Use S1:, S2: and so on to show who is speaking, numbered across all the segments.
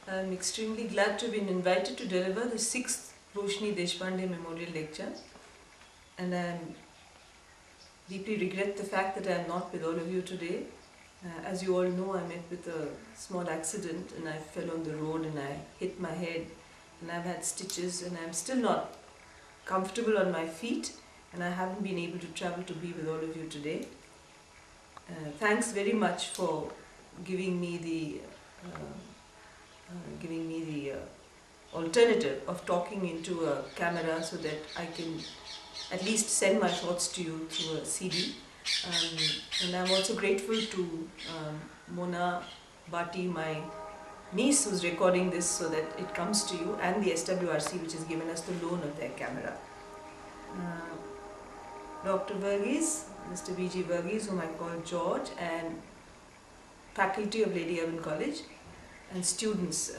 S1: I'm extremely glad to have been invited to deliver the 6th Roshni Deshpande Memorial Lecture, and I deeply regret the fact that I am not with all of you today. As you all know, I met with a small accident and I fell on the road and I hit my head and I've had stitches and I'm still not comfortable on my feet and I haven't been able to travel to be with all of you today. Thanks very much for giving me the alternative of talking into a camera so that I can at least send my thoughts to you through a CD. And I'm also grateful to Mona Bhatti, my niece, who's recording this so that it comes to you, and the SWRC, which has given us the loan of their camera. Dr. Verghese, Mr. B.G. Verghese, whom I call George, and faculty of Lady Irwin College, and students.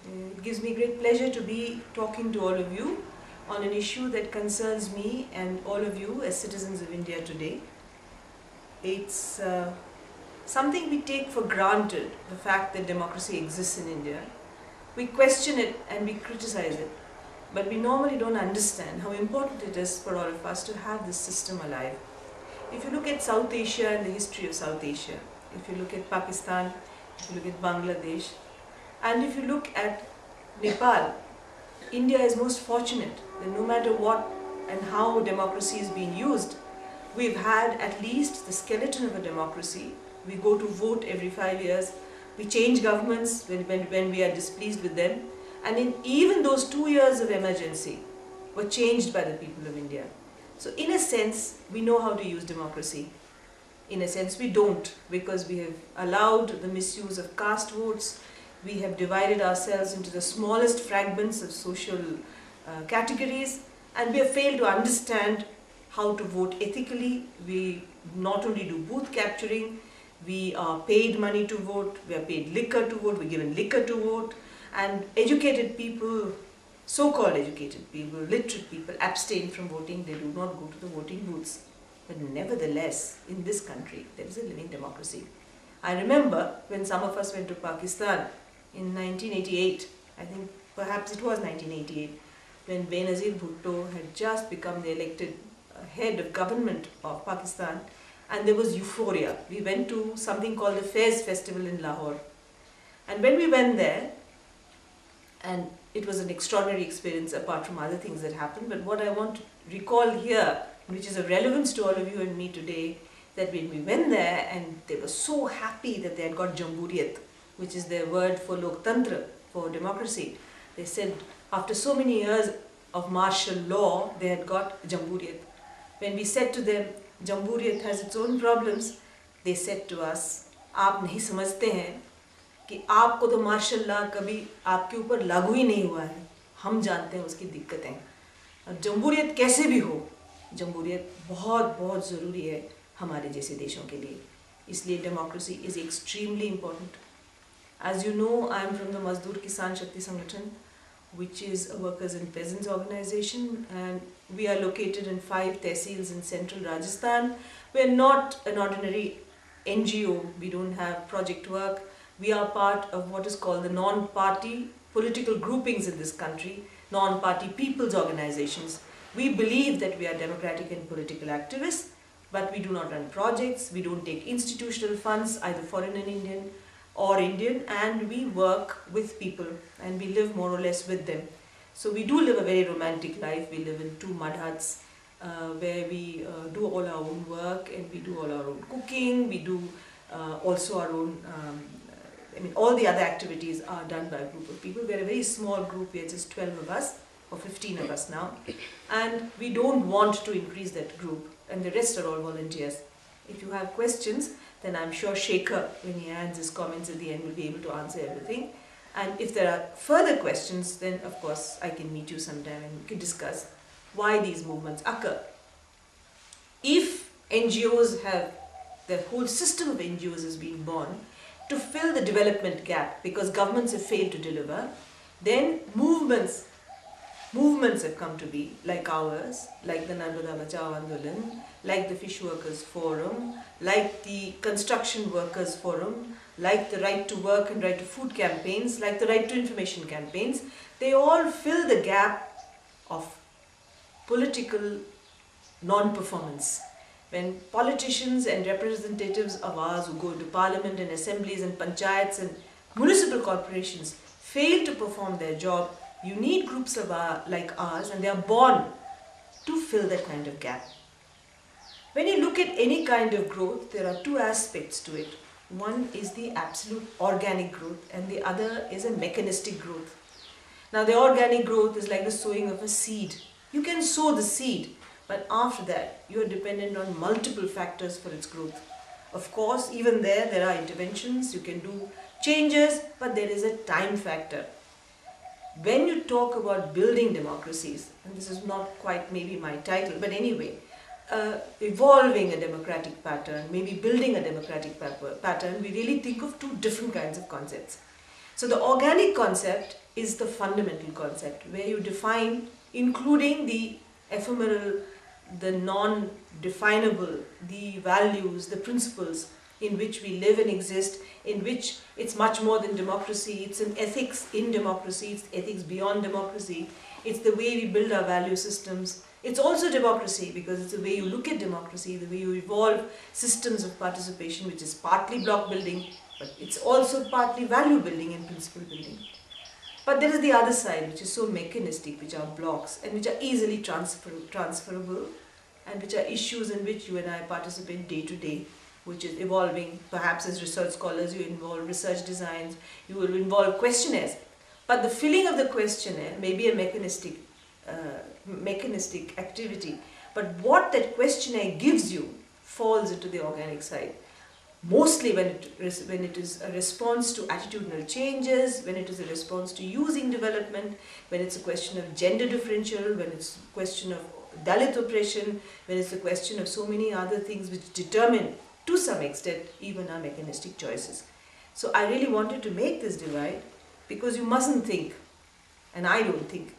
S1: It gives me great pleasure to be talking to all of you on an issue that concerns me and all of you as citizens of India today. It's something we take for granted, the fact that democracy exists in India. We question it and we criticize it, but we normally don't understand how important it is for all of us to have this system alive. If you look at South Asia and the history of South Asia, if you look at Pakistan, if you look at Bangladesh, and if you look at Nepal, India is most fortunate that no matter what and how democracy is being used, we've had at least the skeleton of a democracy. We go to vote every 5 years. We change governments when we are displeased with them. And even those 2 years of emergency were changed by the people of India. So in a sense, we know how to use democracy. In a sense, we don't, because we have allowed the misuse of caste votes. We have divided ourselves into the smallest fragments of social categories, and we have failed to understand how to vote ethically. We not only do booth capturing, we are paid money to vote, we are paid liquor to vote, we're given liquor to vote, and educated people, so-called educated people, literate people, abstain from voting. They do not go to the voting booths. But nevertheless, in this country, there is a living democracy. I remember when some of us went to Pakistan in 1988, I think perhaps it was 1988, when Benazir Bhutto had just become the elected head of government of Pakistan, and there was euphoria. We went to something called the Faiz Festival in Lahore. And when we went there, and it was an extraordinary experience apart from other things that happened, but what I want to recall here, which is of relevance to all of you and me today, that when we went there and they were so happy that they had got Jamhuriyat, which is their word for Loktantra, for democracy. They said after so many years of martial law, they had got Jamhuriyat. When we said to them, Jamhuriyat has its own problems, they said to us, आप नहीं समझते हैं कि आपको तो martial law कभी आपके ऊपर लागू ही नहीं हुआ है, हम जानते हैं उसकी दिक्कतें। और जमहूरियत कैसे भी हो, जमहूरियत बहुत बहुत ज़रूरी है हमारे जैसे देशों के लिए। इसलिए democracy is extremely important. As you know, I am from the Mazdoor Kisan Shakti Sangathan, which is a workers and peasants organization, and we are located in 5 tehsils in central Rajasthan. We are not an ordinary NGO, we don't have project work. We are part of what is called the non-party political groupings in this country, non-party people's organizations. We believe that we are democratic and political activists, but we do not run projects, we don't take institutional funds, either foreign and Indian or Indian, and we work with people and we live more or less with them. So we do live a very romantic life. We live in 2 mud huts where we do all our own work and we do all our own cooking. We do also our own, all the other activities are done by a group of people. We're a very small group. We're just 12 of us or 15 of us now, and we don't want to increase that group, and the rest are all volunteers. If you have questions, then I'm sure Shekhar, when he adds his comments at the end, will be able to answer everything. And if there are further questions, then of course I can meet you sometime and we can discuss why these movements occur. If NGOs have, the whole system of NGOs has been born to fill the development gap because governments have failed to deliver, then movements have come to be, like ours, like the Narmada Bachao Andolan, like the Fish Workers Forum, like the Construction Workers Forum, like the right to work and right to food campaigns, like the right to information campaigns, they all fill the gap of political non-performance. When politicians and representatives of ours who go to parliament and assemblies and panchayats and municipal corporations fail to perform their job, you need groups of like ours, and they are born to fill that kind of gap. When you look at any kind of growth, there are two aspects to it. One is the absolute organic growth and the other is a mechanistic growth. Now the organic growth is like the sowing of a seed. You can sow the seed, but after that you are dependent on multiple factors for its growth. Of course, even there are interventions, you can do changes, but there is a time factor. When you talk about building democracies, and this is not quite maybe my title, but anyway, evolving a democratic pattern, maybe building a democratic pattern, we really think of two different kinds of concepts. So the organic concept is the fundamental concept, where you define, including the ephemeral, the non-definable, the values, the principles in which we live and exist, in which it's much more than democracy, it's an ethics in democracy, it's ethics beyond democracy, it's the way we build our value systems. It's also democracy because it's the way you look at democracy, the way you evolve systems of participation, which is partly block building, but it's also partly value building and principle building. But there is the other side, which is so mechanistic, which are blocks and which are easily transferable, and which are issues in which you and I participate day to day, which is evolving. Perhaps as research scholars you involve research designs, you will involve questionnaires. But the filling of the questionnaire may be a mechanistic activity, but what that questionnaire gives you falls into the organic side. Mostly when it is a response to attitudinal changes, when it is a response to using development, when it's a question of gender differential, when it's a question of Dalit oppression, when it's a question of so many other things which determine to some extent even our mechanistic choices. So I really wanted to make this divide because you mustn't think, and I don't think,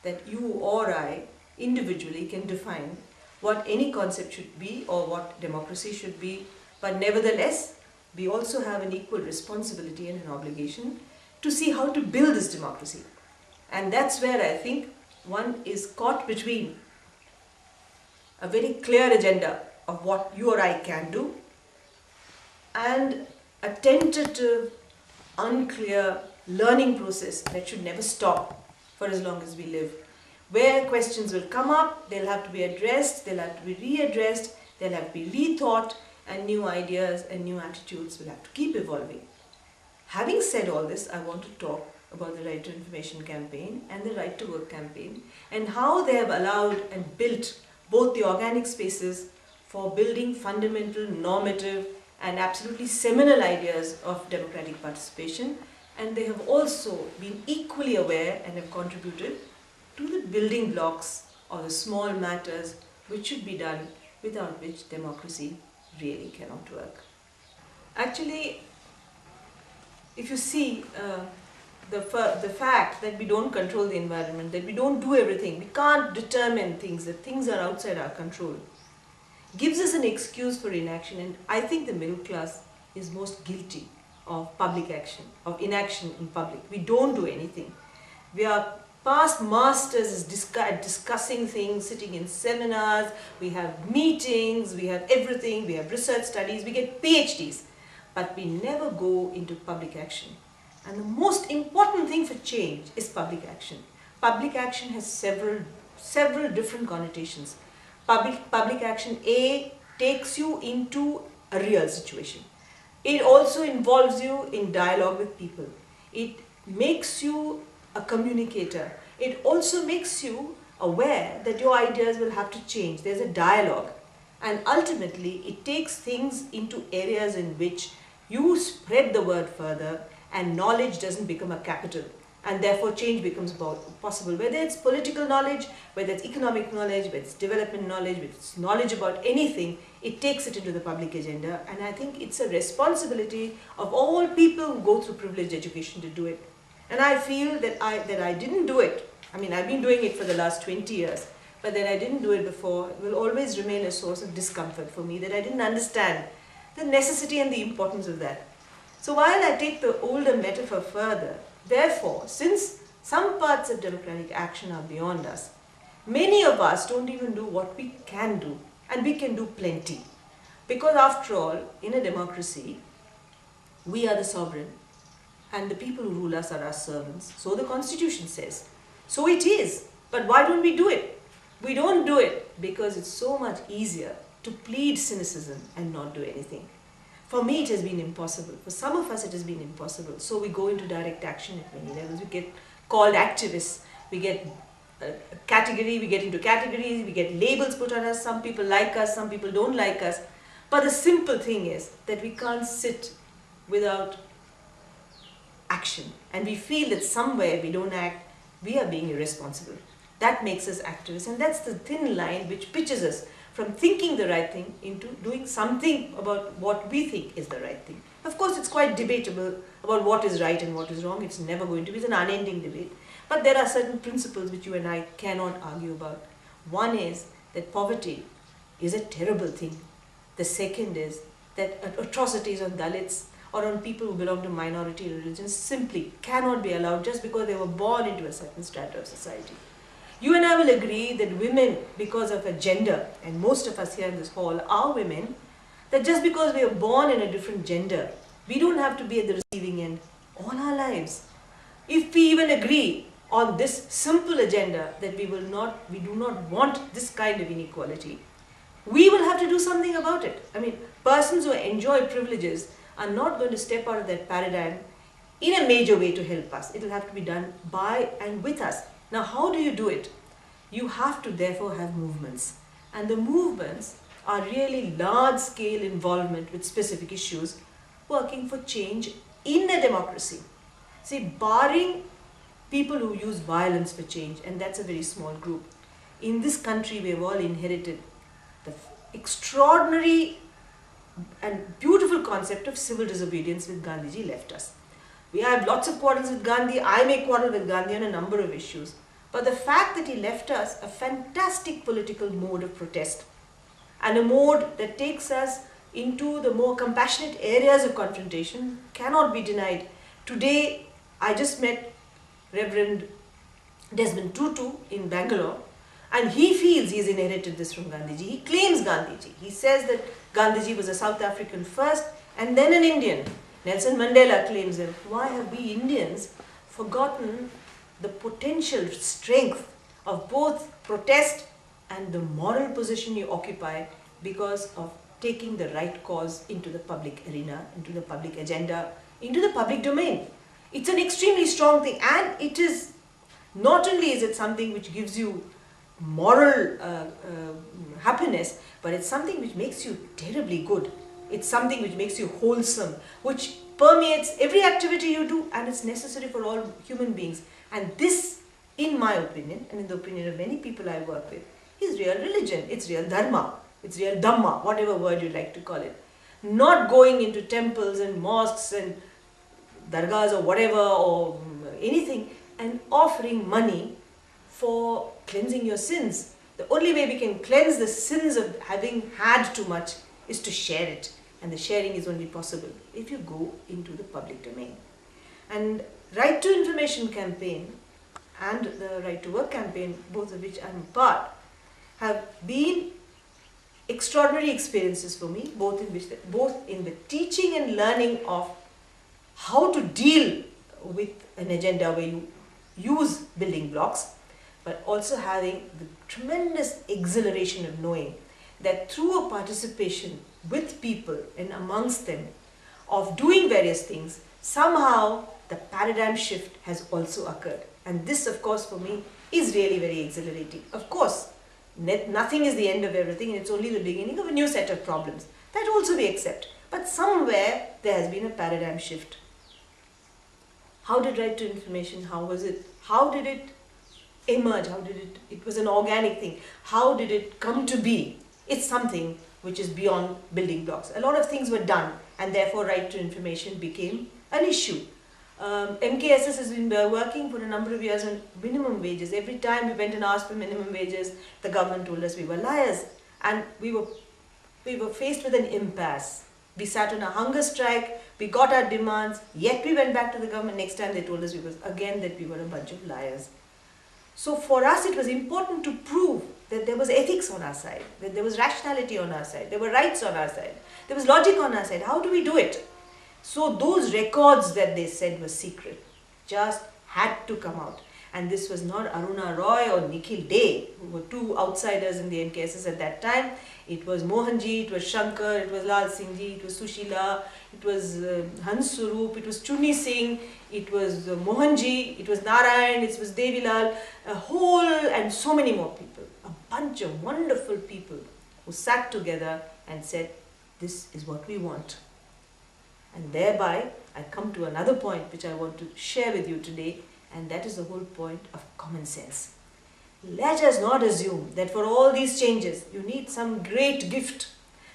S1: that you or I individually can define what any concept should be or what democracy should be, but nevertheless we also have an equal responsibility and an obligation to see how to build this democracy. And that's where I think one is caught between a very clear agenda of what you or I can do and a tentative, unclear learning process that should never stop for as long as we live, where questions will come up, they'll have to be addressed, they'll have to be readdressed, they'll have to be rethought, and new ideas and new attitudes will have to keep evolving. Having said all this, I want to talk about the Right to Information campaign and the Right to Work campaign and how they have allowed and built both the organic spaces for building fundamental, normative and absolutely seminal ideas of democratic participation, and they have also been equally aware and have contributed to the building blocks or the small matters which should be done, without which democracy really cannot work. Actually, if you see the fact that we don't control the environment, that we don't do everything, we can't determine things, that things are outside our control, gives us an excuse for inaction. And I think the middle class is most guilty of public action, of inaction in public. We don't do anything. We are past masters at discussing things, sitting in seminars, we have meetings, we have everything, we have research studies, we get PhDs, but we never go into public action. And the most important thing for change is public action. Public action has several different connotations. Public action A takes you into a real situation. It also involves you in dialogue with people. It makes you a communicator. It also makes you aware that your ideas will have to change. There's a dialogue. And ultimately, it takes things into areas in which you spread the word further and knowledge doesn't become a capital. And therefore, change becomes possible. Whether it's political knowledge, whether it's economic knowledge, whether it's development knowledge, whether it's knowledge about anything, it takes it into the public agenda. And I think it's a responsibility of all people who go through privileged education to do it. And I feel that I didn't do it. I mean, I've been doing it for the last 20 years, but that I didn't do it before will always remain a source of discomfort for me, that I didn't understand the necessity and the importance of that. So while I take the older metaphor further, therefore, since some parts of democratic action are beyond us, many of us don't even do what we can do, and we can do plenty. Because after all, in a democracy, we are the sovereign and the people who rule us are our servants. So the constitution says. So it is. But why don't we do it? We don't do it because it's so much easier to plead cynicism and not do anything. For me, it has been impossible. For some of us, it has been impossible. So we go into direct action at many levels. We get called activists. We get a category, we get into categories, we get labels put on us. Some people like us, some people don't like us. But the simple thing is that we can't sit without action. And we feel that somewhere we don't act, we are being irresponsible. That makes us activists. And that's the thin line which pitches us from thinking the right thing into doing something about what we think is the right thing. Of course, it's quite debatable about what is right and what is wrong. It's never going to be. It's an unending debate. But there are certain principles which you and I cannot argue about. One is that poverty is a terrible thing. The second is that atrocities on Dalits or on people who belong to minority religions simply cannot be allowed just because they were born into a certain strata of society. You and I will agree that women, because of a gender, and most of us here in this hall are women, that just because we are born in a different gender, we don't have to be at the receiving end all our lives. If we even agree on this simple agenda that we do not want this kind of inequality, we will have to do something about it. I mean, persons who enjoy privileges are not going to step out of that paradigm in a major way to help us. It will have to be done by and with us. Now, how do you do it? You have to therefore have movements. And the movements are really large-scale involvement with specific issues, working for change in a democracy. See, barring people who use violence for change, and that's a very small group, in this country we have all inherited the extraordinary and beautiful concept of civil disobedience which Gandhiji left us. We have lots of quarrels with Gandhi. I may quarrel with Gandhi on a number of issues. But the fact that he left us a fantastic political mode of protest and a mode that takes us into the more compassionate areas of confrontation cannot be denied. Today, I just met Reverend Desmond Tutu in Bangalore, and he feels he's inherited this from Gandhiji. He claims Gandhiji. He says that Gandhiji was a South African first and then an Indian. Nelson Mandela claims him. Why have we Indians forgotten the potential strength of both protest and the moral position you occupy because of taking the right cause into the public arena, into the public agenda, into the public domain? It's an extremely strong thing, and it is not only is it something which gives you moral happiness, but it's something which makes you terribly good. It's something which makes you wholesome, which permeates every activity you do, and it's necessary for all human beings. And this, in my opinion, and in the opinion of many people I work with, is real religion. It's real dharma. It's real dhamma, whatever word you like to call it. Not going into temples and mosques and dargahs or whatever or anything and offering money for cleansing your sins. The only way we can cleanse the sins of having had too much is to share it. And the sharing is only possible if you go into the public domain. And Right to Information campaign and the Right to Work campaign, both of which I'm a part, have been extraordinary experiences for me, both in the teaching and learning of how to deal with an agenda where you use building blocks, but also having the tremendous exhilaration of knowing that through a participation with people and amongst them of doing various things, somehow the paradigm shift has also occurred. And this, of course, for me is really very exhilarating. Of course, nothing is the end of everything, and it's only the beginning of a new set of problems. That also we accept. But somewhere there has been a paradigm shift. How did Right to Information, how was it? How did it emerge? How did it was an organic thing. How did it come to be? It's something which is beyond building blocks. A lot of things were done, and therefore Right to Information became an issue. MKSS has been working for a number of years on minimum wages. Every time we went and asked for minimum wages, the government told us we were liars, and we were faced with an impasse. We sat on a hunger strike, we got our demands, yet we went back to the government. Next time they told us again that we were a bunch of liars. So for us it was important to prove that there was ethics on our side, that there was rationality on our side, there were rights on our side, there was logic on our side. How do we do it? So those records that they said were secret just had to come out. And this was not Aruna Roy or Nikhil Dey, who were two outsiders in the NKSS at that time. It was Mohanji, it was Shankar, it was Lal Singhji, it was Sushila, it was Hans Swaroop, it was Chunni Singh, it was Mohanji, it was Narayan, it was Devilal, a whole and so many more people. A bunch of wonderful people who sat together and said, this is what we want. And thereby, I come to another point which I want to share with you today, and that is the whole point of common sense. Let us not assume that for all these changes, you need some great gift,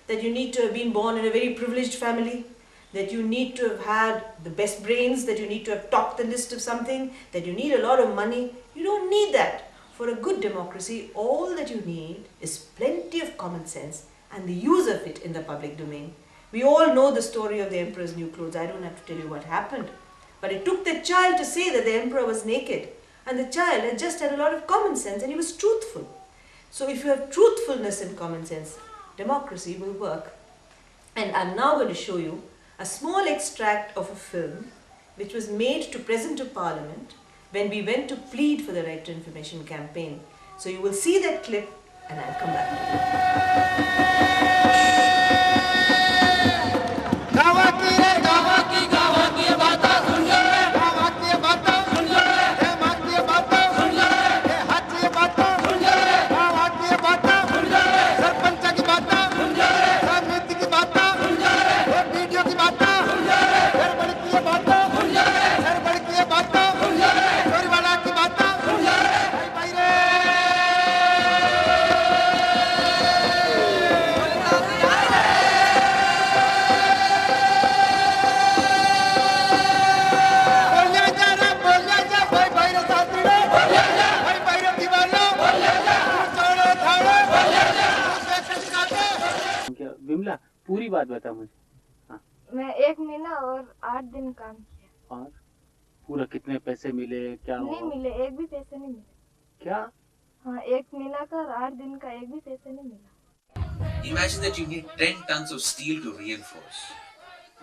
S1: that you need to have been born in a very privileged family, that you need to have had the best brains, that you need to have topped the list of something, that you need a lot of money. You don't need that. For a good democracy, all that you need is plenty of common sense and the use of it in the public domain. We all know the story of the emperor's new clothes. I don't have to tell you what happened. But it took the child to say that the emperor was naked. And the child had just had a lot of common sense and he was truthful. So if you have truthfulness and common sense, democracy will work. And I'm now going to show you a small extract of a film which was made to present to Parliament when we went to plead for the Right to Information campaign. So you will see that clip and I'll come back.
S2: Vimla पूरी बात बता मुझे। हाँ।
S3: मैं 1 महीना और 8 दिन काम किया।
S2: और पूरा कितने पैसे मिले, क्या
S3: नहीं मिले, एक भी पैसे नहीं मिले।
S2: क्या?
S3: हाँ, 1 महीना का और 8 दिन का एक भी पैसे नहीं मिला।
S4: Imagine that you need 10 tons of steel to reinforce.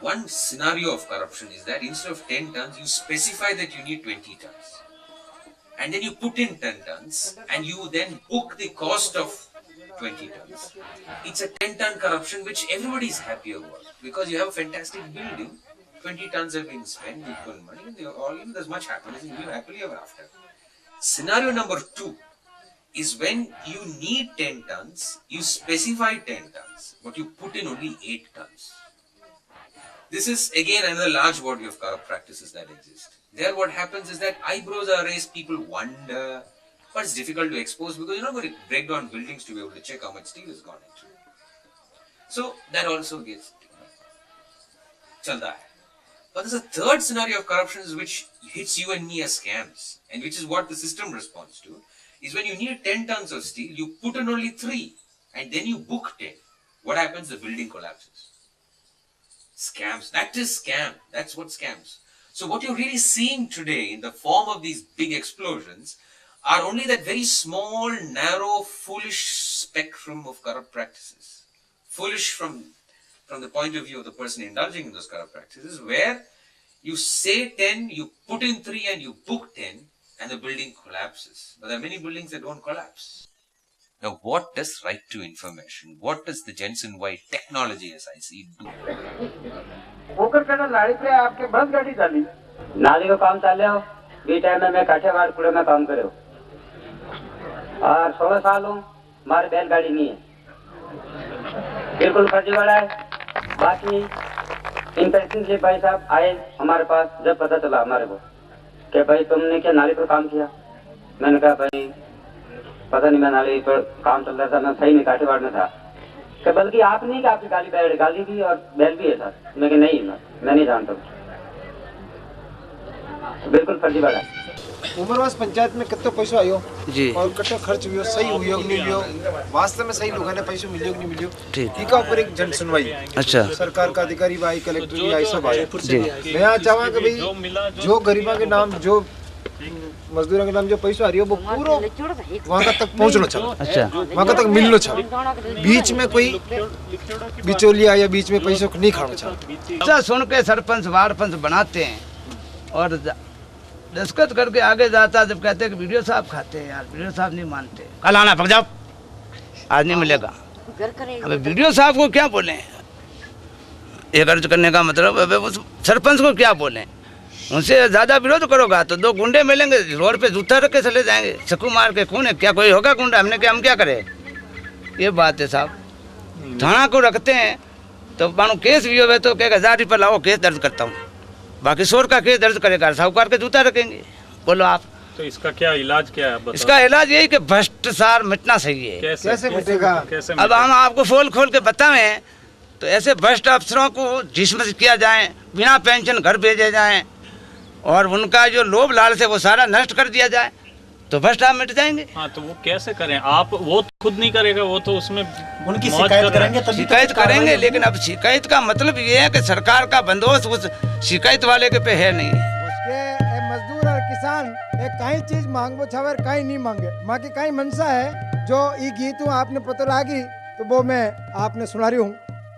S4: One scenario of corruption is that instead of 10 tons, you specify that you need 20 tons. And then you put in 10 tons and you then book the cost of 20 tons. It's a 10-ton corruption which everybody is happy about because you have a fantastic building. 20 tons have been spent, equal money, and they are all, there's much happiness and you live happily ever after. Scenario number 2 is when you need 10 tons, you specify 10 tons, but you put in only 8 tons. This is again another large body of corrupt practices that exist. There what happens is that eyebrows are raised, people wonder, but it's difficult to expose because you're not going to break down buildings to be able to check how much steel has gone into. So that also gets chalta hai. But there's a third scenario of corruption which hits you and me as scams, and which is what the system responds to, is when you need 10 tons of steel, you put in only 3 and then you book 10. What happens? The building collapses. Scams. That is scam. That's what scams. So what you're really seeing today in the form of these big explosions are only that very small, narrow, foolish spectrum of corrupt practices. Foolish from the point of view of the person indulging in those corrupt practices, where you say 10, you put in 3 and you book 10 and the building collapses. But there are many buildings that don't collapse. Now what does right to information, what does the Jensen White technology as I see do?
S5: नाली का काम चल रहा हो, B time में मैं काठियावाड़ कूड़े में काम करे हो और 16 साल हूँ, हमारे बैलगाड़ी नहीं है, बिल्कुल फर्जीवाड़ा है। बाकी इंस्पेक्शन से भाई साहब आए हमारे पास, जब पता चला हमारे को कि भाई तुमने क्या नाली पर काम किया, मैंने कहा भाई पता नहीं, मैं नाली पर काम चल रहा था, मैं सही में काठियावाड़ में था। कि बल्कि आप नहीं कि आपकी गाली भी और बैल भी है सर। मैं कि नहीं, मैं नहीं जानता। बिल्कुल फर्जीवाड़ा है।
S6: उमरवास पंचायत में कितना पैसा आयो
S7: जी
S6: और कितना खर्च हुयो, सही हुयो नहीं हुयो, वास्तव में सही लोगों ने पैसा मिलियो कि नहीं मिलियो,
S7: ठीक।
S6: इका ऊपर एक जन सुनवाई
S7: अच्छा
S6: सरकार का अधिकारी भाई, कलेक्टर भी आई, सब आए।
S7: जी
S6: मैं यहाँ चाहूँगा कि भाई जो गरीबा के नाम, जो मजदूरों के नाम जो पैसा आ रही है वो पूरा वहाँ तक पहुँचना चाहिए।
S7: अच्छा
S6: वहाँ तक मिलना चाहिए, बीच में कोई बिचौलिया या बीच में पैसों को नहीं खाना चाहिए।
S7: अच्छा सुन के सरपंच वारपंच बनाते हैं और दस्खत करके आगे जाता जब कहते हैं कि वीडियो साहब खाते हैं, यार वीडियो साहब नहीं मानते, कल आना पक जाओ, आज नहीं मिलेगा। अब वीडियो साहब को क्या बोले, एक अर्ज करने का मतलब अब उस सरपंच को क्या बोले, उनसे ज़्यादा विरोध करोगा तो दो गुंडे मिलेंगे रोड पे जूता रख के चले जाएंगे, चक्कू मार के, खून है क्या कोई होगा गुंडा, हमने क्या, हम क्या करें, ये बात है साहब। थाना को रखते हैं तो मानो केस भी हो तो कहेगा 1000 रुपये लाओ केस दर्ज करता हूँ, बाकी 100 का केस दर्ज करेगा, साहूकार के जूता रखेंगे। बोलो आप,
S8: तो इसका क्या इलाज क्या है?
S7: इसका इलाज यही कि भ्रष्टाचार मिटना चाहिए।
S6: कैसे मिटेगा?
S7: अब हम आपको खोल खोल के बताएं तो ऐसे भ्रष्ट अफसरों को डिसमिस किया जाए, बिना पेंशन घर भेजे जाएं और उनका जो लोभ लालच है वो सारा नष्ट कर दिया जाए तो भ्रष्ट आप मिट जाएंगे।
S8: हाँ तो वो कैसे करें आप? वो खुद नहीं करेगा, वो तो उसमें
S9: उनकी शिकायत करेंगे, तभी
S7: शिकायत करेंगे, लेकिन अब शिकायत का मतलब ये है कि सरकार का बंदोबस्त उस शिकायत वाले के पे है नहीं।
S6: उसके मजदूर और किसान एक कहीं चीज मांगो छावर कहीं नहीं मांगे, माँ की कहीं मनसा है जो ये गीत हूँ आपने पता लागी तो वो मैं आपने सुना रही हूँ।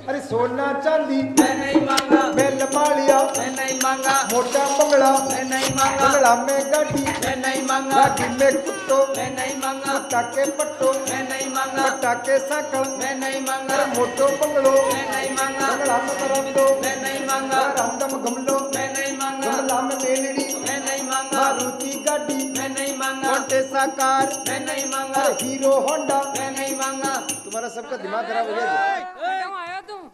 S6: अरे सोना चांदी मैं नहीं मांगा, मैं लमाड़िया मैं नहीं मांगा, मोटा बंगला मैं नहीं मांगा, बंगला में गाड़ी मैं नहीं मांगा, गाड़ी में कुत्तो मैं नहीं मांगा, कुत्ता के पट्टो मैं नहीं मांगा, पट्टा के साकड़ मैं नहीं मांगा, मोटो बंगलो मैं नहीं मांगा, बंगला में बरामदो मैं नहीं मांगा, रामदम गमलो मैं नहीं मांगा, गमला में मेलड़ी मैं नहीं मांगा, मारुति गाड़ी मैं नहीं मांगा, मोटे साकार मैं नहीं मांगा, हीरो होंडा मैं नहीं मांगा। तुम्हारा सबका दिमाग खराब हो गया।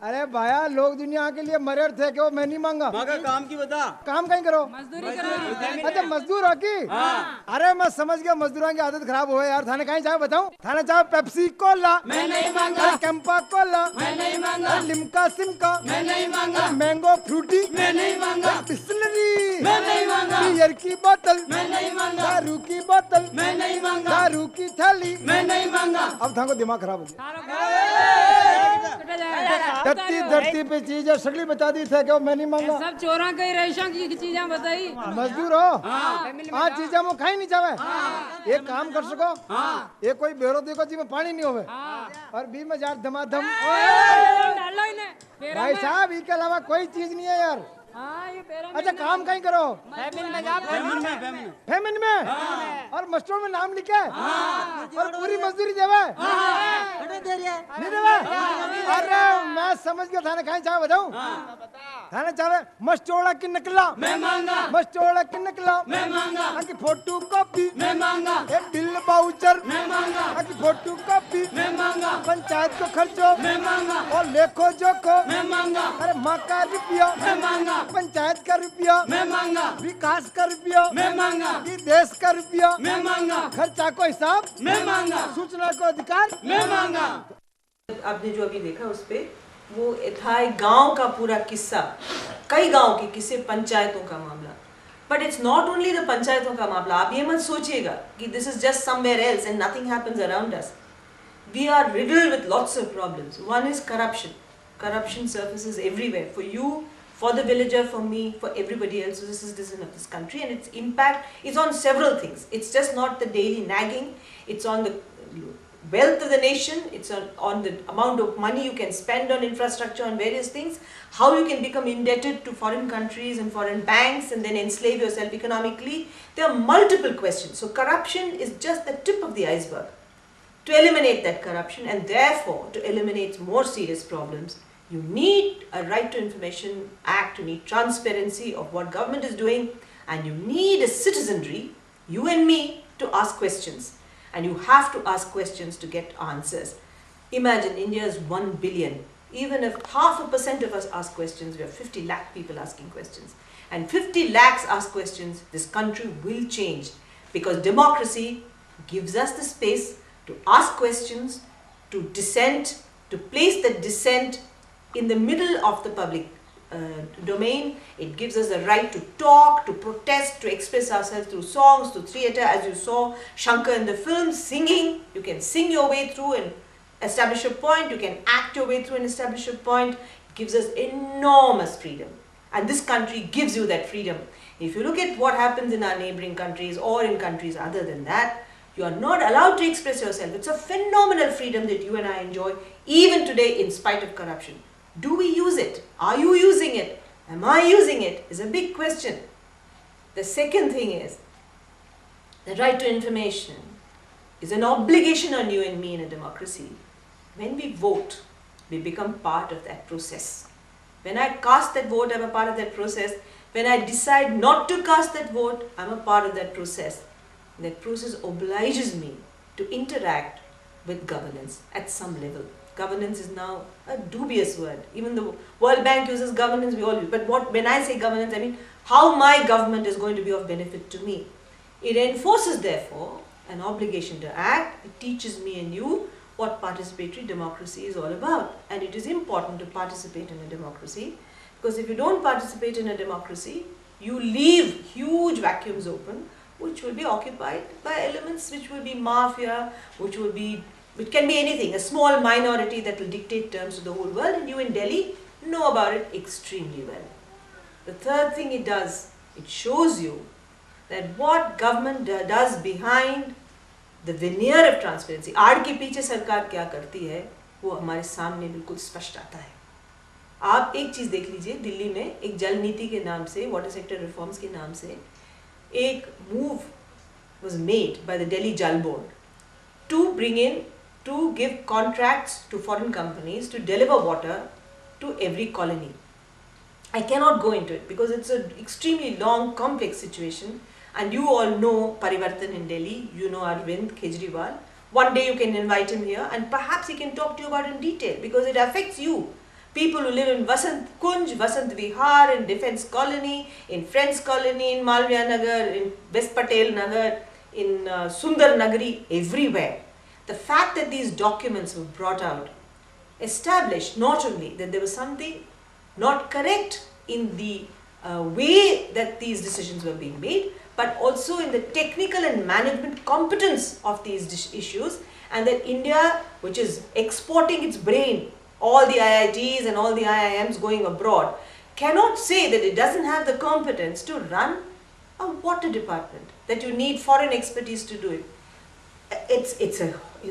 S6: अरे भाया लोग दुनिया के लिए मरे थे कि वो मैं नहीं मांगा,
S9: काम की बता,
S6: काम कहीं करो, मजदूरी करो। अच्छा मजदूर हो की? अरे मैं समझ गया मजदूरों की आदत खराब हो यार। थाने कहीं जाओ बताऊं? थाने जाओ पेप्सी कोला मैं नहीं मांगा, कैंपा कोला मैं नहीं मांगा, लिम्का सिमका मैं नहीं मांगा, मैंगो फ्रूटी मैं नहीं मांगा, बिस्लरी मैं नहीं मांगा, बियर की बोतल मैं नहीं मांगा, दारू की बोतल मैं नहीं मांगा, दारू की थैली मैं नहीं मांगा। अब थाने को दिमाग खराब हो गया। धरती पे चीज है सगली बता दी थे कि मैं नहीं मांगा,
S10: सब चोरा के रेशम की चीजें बताई।
S6: मजदूर हो आज चीजें वो खाई नहीं चाहे, एक काम कर सको, एक कोई बेरो देखो जी में पानी नहीं होवे और बी में जार धमाधम। भाई साहब इसके अलावा कोई चीज नहीं है यार। अच्छा काम कहीं करो, फेमिन में और मास्टर में नाम लिखे और पूरी मजदूरी देवे नहीं देवे। अरे मैं समझ गया थाने कहीं चाहे बताऊं? थाने चाहे मस्टोड़ा की नकला मैं मांगा, मस्टोड़ा की नकला मैं मांगा, की फोटो कॉपी मैं मांगा, एक बिल बाउचर मैं मांगा, की फोटो कॉपी मैं मांगा, पंचायत को खर्चो मैं मांगा और लेखो जोखो मैं मांगा, अरे माँ का रुपया मैं मांगा, पंचायत का रुपया मैं मांगा, विकास का रुपया मैं मांगा, देश का रुपया मैं मांगा, खर्चा को हिसाब मैं मांगा, सूचना को अधिकार मैं मांगा।
S1: आपने जो अभी देखा उस पे वो था एक गांव का पूरा किस्सा, कई गांव के किस्से, पंचायतों का मामला। But it's not only the पंचायतों का मामला। आप ये मत सोचिएगा कि this is just somewhere else and nothing happens around us. We are riddled with lots of problems. One is corruption. Corruption surfaces everywhere. For you, for the villager, for me, for everybody else. So this is the citizen of this country, and its impact is on several things. It's just not the daily nagging. It's on the wealth of the nation. It's on the amount of money you can spend on infrastructure, on various things. How you can become indebted to foreign countries and foreign banks and then enslave yourself economically. There are multiple questions. So corruption is just the tip of the iceberg. To eliminate that corruption and therefore to eliminate more serious problems, you need a Right to Information Act, you need transparency of what government is doing, and you need a citizenry, you and me, to ask questions. And you have to ask questions to get answers. Imagine India is 1 billion. Even if 0.5% of us ask questions, we have 50 lakh people asking questions. And 50 lakhs ask questions, this country will change. Because democracy gives us the space to ask questions, to dissent, to place the dissent in the middle of the public domain. It gives us the right to talk, to protest, to express ourselves through songs, through theatre. As you saw Shankar in the film, singing. You can sing your way through and establish a point. You can act your way through and establish a point. It gives us enormous freedom. And this country gives you that freedom. If you look at what happens in our neighboring countries or in countries other than that, you are not allowed to express yourself. It's a phenomenal freedom that you and I enjoy even today in spite of corruption. Do we use it? Are you using it? Am I using it? Is a big question. The second thing is, the right to information is an obligation on you and me in a democracy. When we vote, we become part of that process. When I cast that vote, I'm a part of that process. When I decide not to cast that vote, I'm a part of that process. That process obliges me to interact with governance at some level. Governance is now a dubious word. Even the World Bank uses governance, we all use. But when I say governance, I mean how my government is going to be of benefit to me. It enforces, therefore, an obligation to act. It teaches me and you what participatory democracy is all about. And it is important to participate in a democracy, because if you don't participate in a democracy, you leave huge vacuums open, which will be occupied by elements which will be mafia, which can be anything, a small minority that will dictate terms to the whole world, and you in Delhi know about it extremely well. The third thing it does, it shows you that what government does behind the veneer of transparency, आड़ के पीछे सरकार क्या करती है, वो हमारे सामने बिल्कुल स्पष्ट आता है. आप एक चीज देख लीजिए, दिल्ली में एक जल नीति के नाम से, वाटर सेक्टर रिफॉर्म्स के नाम से, एक move was made by the Delhi Jal Board to give contracts to foreign companies to deliver water to every colony. I cannot go into it because it's an extremely long, complex situation. And you all know Parivartan in Delhi, you know Arvind Kejriwal. One day you can invite him here and perhaps he can talk to you about it in detail because it affects you. People who live in Vasant Kunj, Vasant Vihar, in Defence Colony, in Friends Colony, in Malviya Nagar, in West Patel Nagar, in Sundar Nagari, everywhere. The fact that these documents were brought out established not only that there was something not correct in the way that these decisions were being made, but also in the technical and management competence of these issues, and that India, which is exporting its brain, all the IITs and all the IIMs going abroad, cannot say that it doesn't have the competence to run a water department, that you need foreign expertise to do it.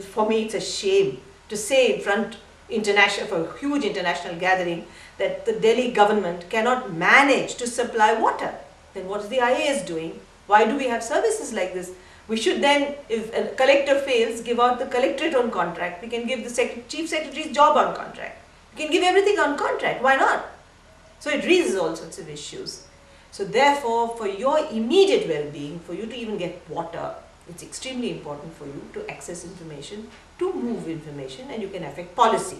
S1: For me, it's a shame to say in front of a huge international gathering that the Delhi government cannot manage to supply water. Then what is the IAS doing? Why do we have services like this? We should then, if a collector fails, give out the collectorate on contract. We can give the chief secretary's job on contract. We can give everything on contract. Why not? So it raises all sorts of issues. So therefore, for your immediate well-being, for you to even get water, it's extremely important for you to access information, to move information, and you can affect policy,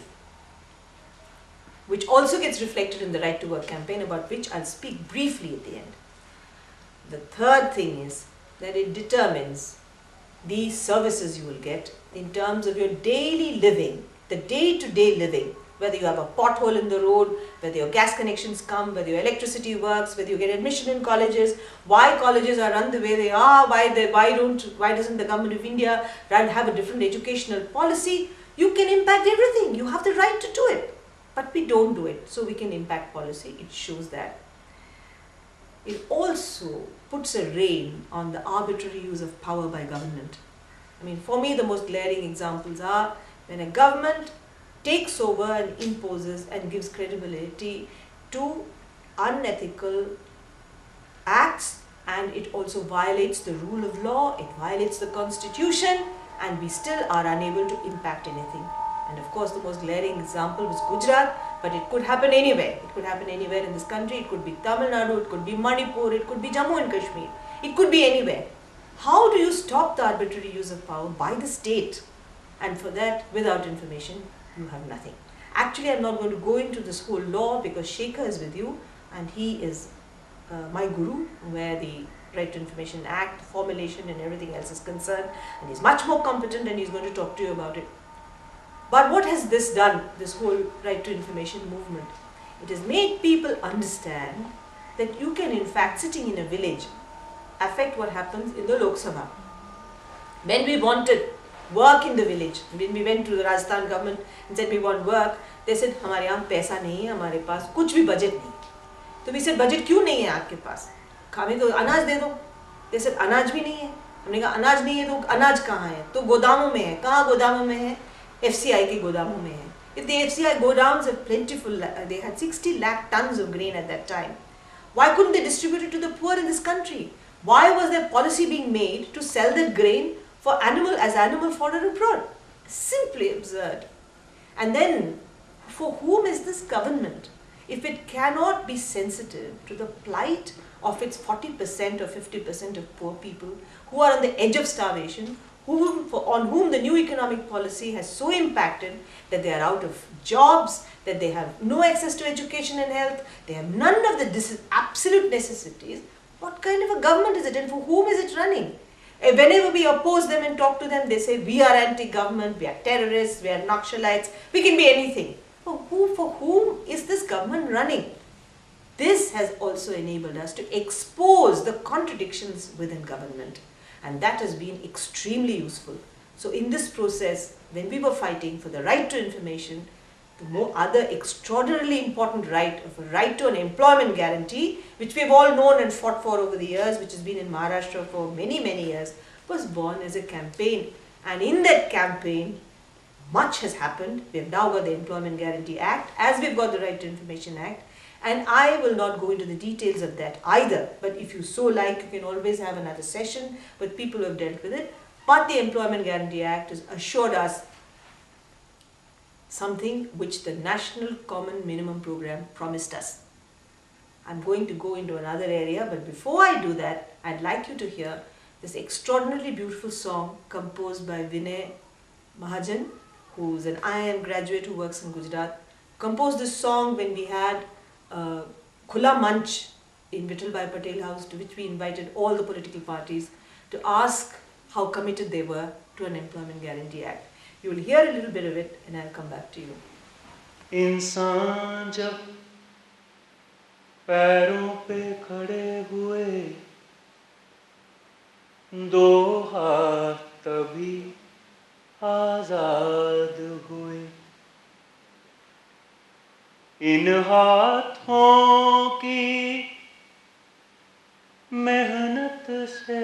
S1: which also gets reflected in the Right to Work campaign, about which I'll speak briefly at the end. The third thing is that it determines the services you will get in terms of your daily living, the day-to-day living, whether you have a pothole in the road, whether your gas connections come, whether your electricity works, whether you get admission in colleges, why colleges are run the way they are, why doesn't the government of India have a different educational policy. You can impact everything. You have the right to do it. But we don't do it, so we can impact policy. It shows that. It also puts a rein on the arbitrary use of power by government. I mean, for me, the most glaring examples are when a government takes over and imposes and gives credibility to unethical acts, and it also violates the rule of law, it violates the constitution, and we still are unable to impact anything. And of course, the most glaring example was Gujarat, but it could happen anywhere. It could happen anywhere in this country. It could be Tamil Nadu, it could be Manipur, it could be Jammu and Kashmir. It could be anywhere. How do you stop the arbitrary use of power by the state? And for that, without information, you have nothing. Actually, I'm not going to go into this whole law because Shekhar is with you and he is my guru where the Right to Information Act, formulation and everything else is concerned, and he's much more competent and he's going to talk to you about it. But what has this done, this whole Right to Information movement? It has made people understand that you can, in fact, sitting in a village, affect what happens in the Lok Sabha. When we wanted work in the village, when we went to the Rajasthan government and said we want work, they said हमारे यहाँ पैसा नहीं है, हमारे पास कुछ भी budget नहीं. तो we said budget क्यों नहीं है आपके पास? हमें तो अनाज दे दो. They said अनाज भी नहीं है. हमने कहा अनाज नहीं है तो अनाज कहाँ है? तो गोदामों में है. कहाँ गोदामों में है? FCI के गोदामों में है. If the FCI godowns are plentiful, they had 60 lakh tons of grain at that time. Why couldn't they distribute it to the poor in this country? Why was there policy being made to sell that grain for animal fodder abroad? Simply absurd. And then, for whom is this government? If it cannot be sensitive to the plight of its 40% or 50% of poor people who are on the edge of starvation, on whom the new economic policy has so impacted that they are out of jobs, that they have no access to education and health, they have none of the absolute necessities, what kind of a government is it and for whom is it running? Whenever we oppose them and talk to them, they say we are anti-government, we are terrorists, we are Naxalites, we can be anything. For whom is this government running? This has also enabled us to expose the contradictions within government. And that has been extremely useful. So in this process, when we were fighting for the right to information, the other extraordinarily important right of a right to an employment guarantee, which we've all known and fought for over the years, which has been in Maharashtra for many, many years, was born as a campaign. And in that campaign, much has happened. We have now got the Employment Guarantee Act, as we've got the Right to Information Act. And I will not go into the details of that either. But if you so like, you can always have another session with people who have dealt with it. But the Employment Guarantee Act has assured us something which the National Common Minimum Program promised us. I'm going to go into another area, but before I do that, I'd like you to hear this extraordinarily beautiful song composed by Vinay Mahajan, who's an IIM graduate who works in Gujarat. Composed this song when we had Khula Manch in Vittalbhai Patel House, to which we invited all the political parties to ask how committed they were to an Employment Guarantee Act. You will hear a little bit of it and I'll come back to you.
S11: इंसान जब पैरों पे खड़े हुए, दो हाथ तभी आजाद हुए। इन हाथों की मेहनत से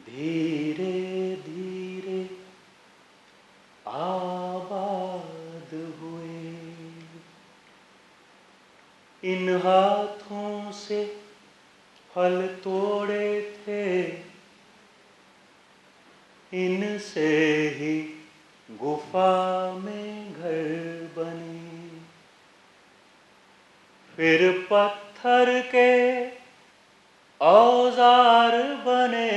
S11: धीरे धीरे आबाद हुए। इन हाथों से फल तोड़े थे, इनसे ही गुफा में घर बने। फिर पत्थर के औजार बने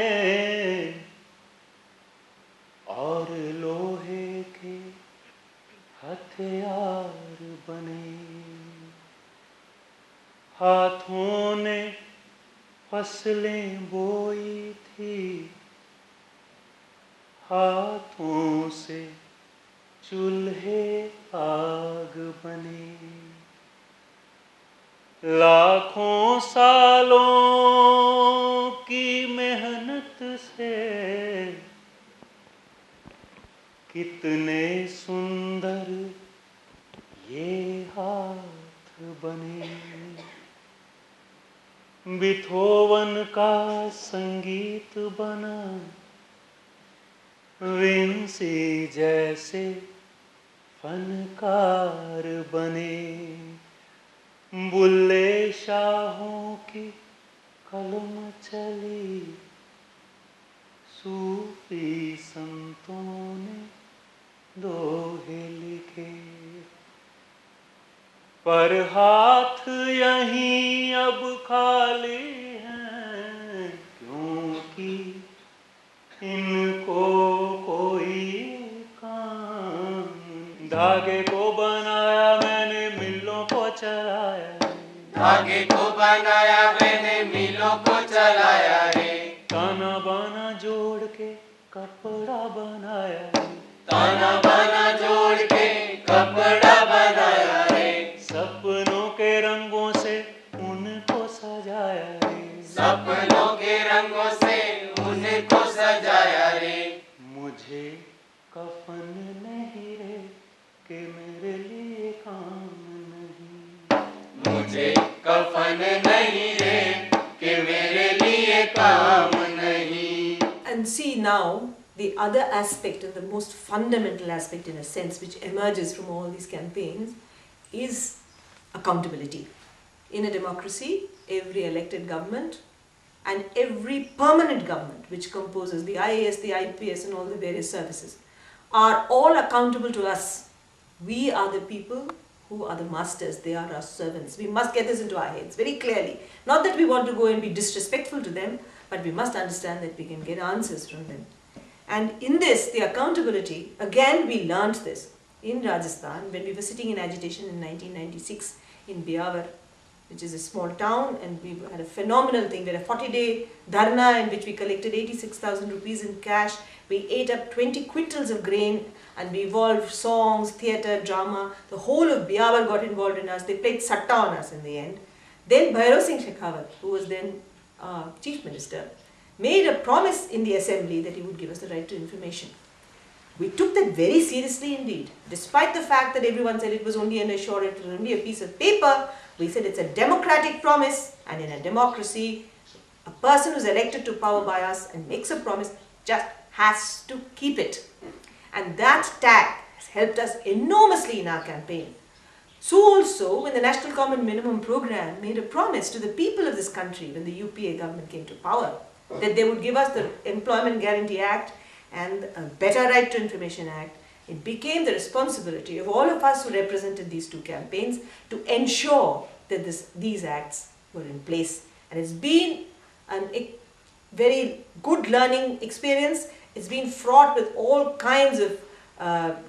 S11: और लोहे के हथियार बने। हाथों ने फसलें बोई थी, हाथों से चूल्हे आग बने। लाखों सालों की मेहनत से कितने सुंदर ये हाथ बने। बिथोवन का संगीत बना, विंसी जैसे फनकार बने। बुल्ले शाहों की कलम चली, सूफी संतों ने दोहे लिखे। पर हाथ यहीं अब खाली हैं, क्योंकि इनको कोई काम। धागे को बनाया मैंने, मिलों को चलाया।
S12: धागे को बनाया मैंने, मिलों को चलाया रे।
S11: ताना बाना जोड़ के कपड़ा बनाया।
S12: ताना बाना जोड़ के कपड़ा बनाया।
S11: सपनों के रंगों से उनको सजाया रे,
S12: सपनों के रंगों से उनको सजाया रे,
S11: मुझे कफन नहीं रे कि मेरे लिए काम नहीं,
S12: मुझे कफन नहीं रे कि मेरे लिए काम नहीं.
S1: And see now, the other aspect and the most fundamental aspect in a sense which emerges from all these campaigns is accountability. In a democracy, every elected government and every permanent government which composes the IAS, the IPS and all the various services are all accountable to us. We are the people who are the masters, they are our servants. We must get this into our heads very clearly. Not that we want to go and be disrespectful to them, but we must understand that we can get answers from them. And in this, the accountability, again we learnt this in Rajasthan when we were sitting in agitation in 1996 in Biawar, which is a small town, and we had a phenomenal thing. We had a 40-day dharna in which we collected 86,000 rupees in cash. We ate up 20 quintals of grain and we evolved songs, theatre, drama. The whole of Biawar got involved in us. They played satta on us in the end. Then Bhairav Singh Shekhawat, who was then Chief Minister, made a promise in the assembly that he would give us the right to information. We took that very seriously indeed. Despite the fact that everyone said it was only an assurance, it was only a piece of paper, we said it's a democratic promise, and in a democracy, a person who's elected to power by us and makes a promise just has to keep it. And that tag has helped us enormously in our campaign. So also, when the National Common Minimum Program made a promise to the people of this country when the UPA government came to power, that they would give us the Employment Guarantee Act and a Better Right to Information Act, it became the responsibility of all of us who represented these two campaigns to ensure that these acts were in place. And it's been a very good learning experience. It's been fraught with all kinds of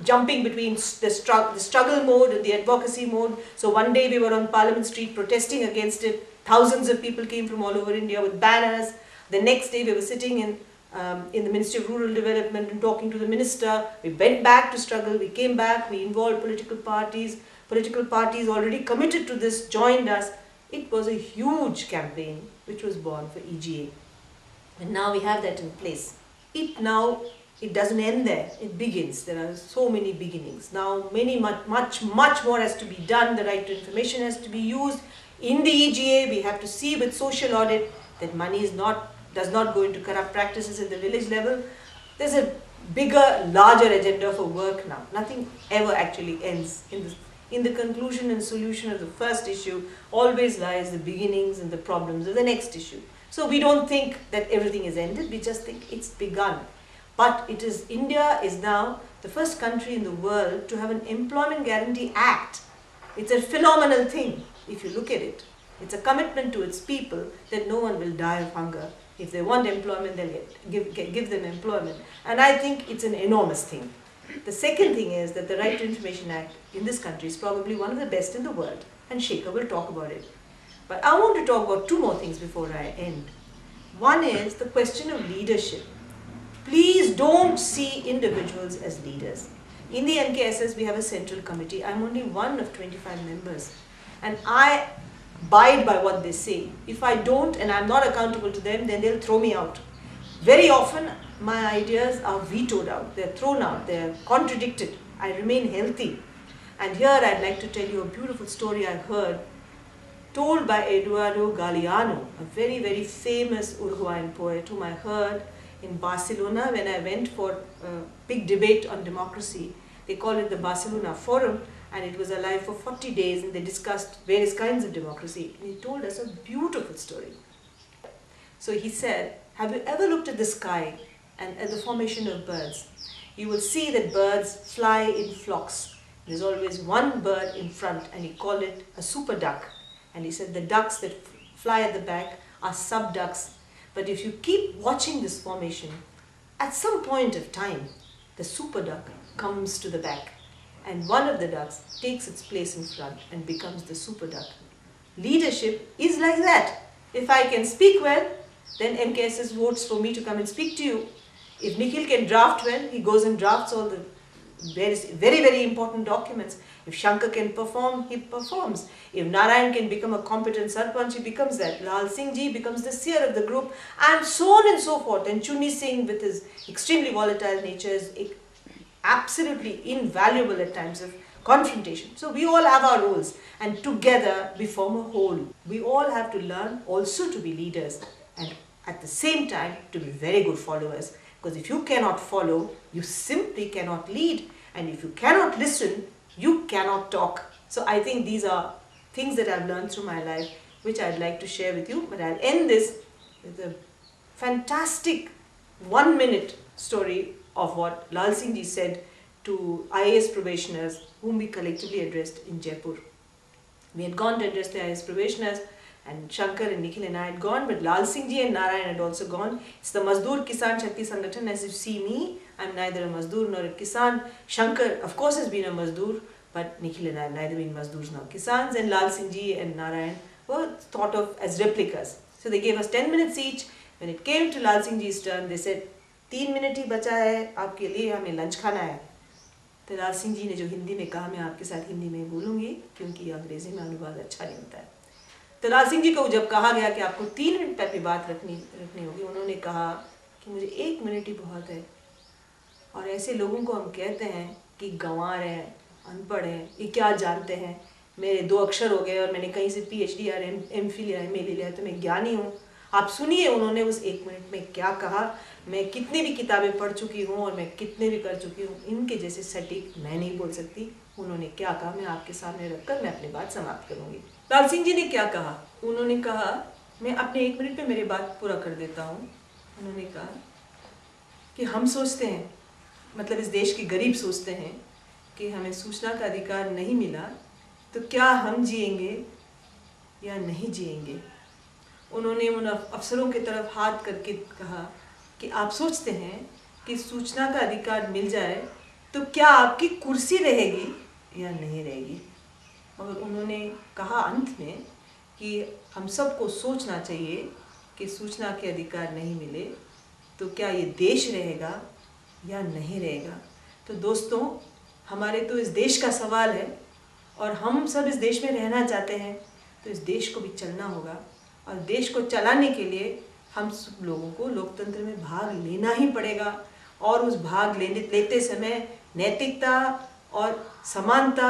S1: jumping between the struggle mode and the advocacy mode. So one day we were on Parliament Street protesting against it. Thousands of people came from all over India with banners. The next day we were sitting in the Ministry of Rural Development and talking to the minister. We went back to struggle, we came back, we involved political parties. Political parties already committed to this, joined us. It was a huge campaign which was born for EGA. And now we have that in place. It doesn't end there, it begins. There are so many beginnings. Now much more has to be done. The right to information has to be used. In the EGA, we have to see with social audit that money does not go into corrupt practices at the village level. There's a bigger, larger agenda for work now. Nothing ever actually ends. In the conclusion and solution of the first issue always lies the beginnings and the problems of the next issue. So we don't think that everything is ended, we just think it's begun. But India is now the first country in the world to have an Employment Guarantee Act. It's a phenomenal thing if you look at it. It's a commitment to its people that no one will die of hunger. If they want employment, they'll give them employment. And I think it's an enormous thing. The second thing is that the Right to Information Act in this country is probably one of the best in the world. And Shekhar will talk about it. But I want to talk about two more things before I end. One is the question of leadership. Please don't see individuals as leaders. In the MKSS, we have a central committee. I'm only one of 25 members. And I abide by what they say. If I don't and I'm not accountable to them, then they'll throw me out. Very often, my ideas are vetoed out. They're thrown out. They're contradicted. I remain healthy. And here I'd like to tell you a beautiful story I heard told by Eduardo Galeano, a very, very famous Uruguayan poet whom I heard in Barcelona when I went for a big debate on democracy. They call it the Barcelona Forum, and it was alive for 40 days and they discussed various kinds of democracy. And he told us a beautiful story. So he said, have you ever looked at the sky and at the formation of birds? You will see that birds fly in flocks. There's always one bird in front, and he called it a super duck. And he said the ducks that fly at the back are subducks. But if you keep watching this formation, at some point of time, the super duck comes to the back. And one of the ducks takes its place in front and becomes the super duck. Leadership is like that. If I can speak well, then MKSS votes for me to come and speak to you. If Nikhil can draft well, he goes and drafts all the very, very important documents. If Shankar can perform, he performs. If Narayan can become a competent Sarpanch, he becomes that. Lal Singh Ji becomes the seer of the group, and so on and so forth. And Chunni Singh, with his extremely volatile nature, is absolutely invaluable at times of confrontation. So we all have our roles, and together we form a whole. We all have to learn also to be leaders, and at the same time to be very good followers. Because if you cannot follow, you simply cannot lead. And if you cannot listen, you cannot talk. So I think these are things that I've learned through my life, which I'd like to share with you. But I'll end this with a fantastic 1-minute story of what Lal Singh Ji said to IAS probationers whom we collectively addressed in Jaipur. We had gone to address the IAS probationers, and Shankar and Nikhil and I had gone, but Lal Singh Ji and Narayan had also gone. It's the Mazdoor Kisan Shakti Sangathan. As you see me, I'm neither a Mazdoor nor a Kisan. Shankar, of course, has been a Mazdoor, but Nikhil and I have neither been Mazdoors nor Kisans, and Lal Singh Ji and Narayan were thought of as replicas. So they gave us 10 minutes each. When it came to Lal Singh Ji's turn, they said, 3 minutes ही बचा है आपके लिए, हमें lunch खाना है. तो लाल सिंह जी ने जो हिंदी में कहा, मैं आपके साथ हिंदी में बोलूँगी क्योंकि अंग्रेजी में अनुवाद अच्छा नहीं होता है. तो लाल सिंह जी को जब कहा गया कि आपको 3 मिनट तक की बात रखनी होगी, उन्होंने कहा कि मुझे 1 मिनट ही बहुत है. और ऐसे लोगों को हम कहते हैं कि गंवार हैं, अनपढ़ हैं, ये क्या जानते हैं, मेरे 2 अक्षर हो गए और मैंने कहीं से PhD या MPhil या MA ले लिया तो मैं ज्ञानी हूँ. आप सुनिए उन्होंने उस 1 मिनट में क्या कहा. मैं कितनी भी किताबें पढ़ चुकी हूँ और मैं कितने भी कर चुकी हूँ, इनके जैसे सटीक मैं नहीं बोल सकती. उन्होंने क्या कहा मैं आपके सामने रखकर मैं अपनी बात समाप्त करूँगी. लाल सिंह जी ने क्या कहा? उन्होंने कहा, मैं अपने 1 मिनट में मेरी बात पूरा कर देता हूँ. उन्होंने कहा कि हम सोचते हैं, मतलब इस देश के गरीब सोचते हैं कि हमें सूचना का अधिकार नहीं मिला तो क्या हम जिएंगे या नहीं जिएंगे. उन्होंने उन अफसरों की तरफ हाथ करके कहा कि आप सोचते हैं कि सूचना का अधिकार मिल जाए तो क्या आपकी कुर्सी रहेगी या नहीं रहेगी. मगर उन्होंने कहा अंत में कि हम सबको सोचना चाहिए कि सूचना के अधिकार नहीं मिले तो क्या ये देश रहेगा या नहीं रहेगा. तो दोस्तों, हमारे तो इस देश का सवाल है और हम सब इस देश में रहना चाहते हैं, तो इस देश को भी चलना होगा. और देश को चलाने के लिए हम सब लोगों को लोकतंत्र में भाग लेना ही पड़ेगा. और उस भाग लेते समय नैतिकता और समानता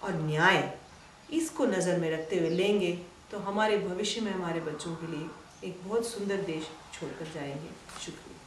S1: और न्याय, इसको नज़र में रखते हुए लेंगे तो हमारे भविष्य में हमारे बच्चों के लिए एक बहुत सुंदर देश छोड़कर जाएंगे. शुक्रिया.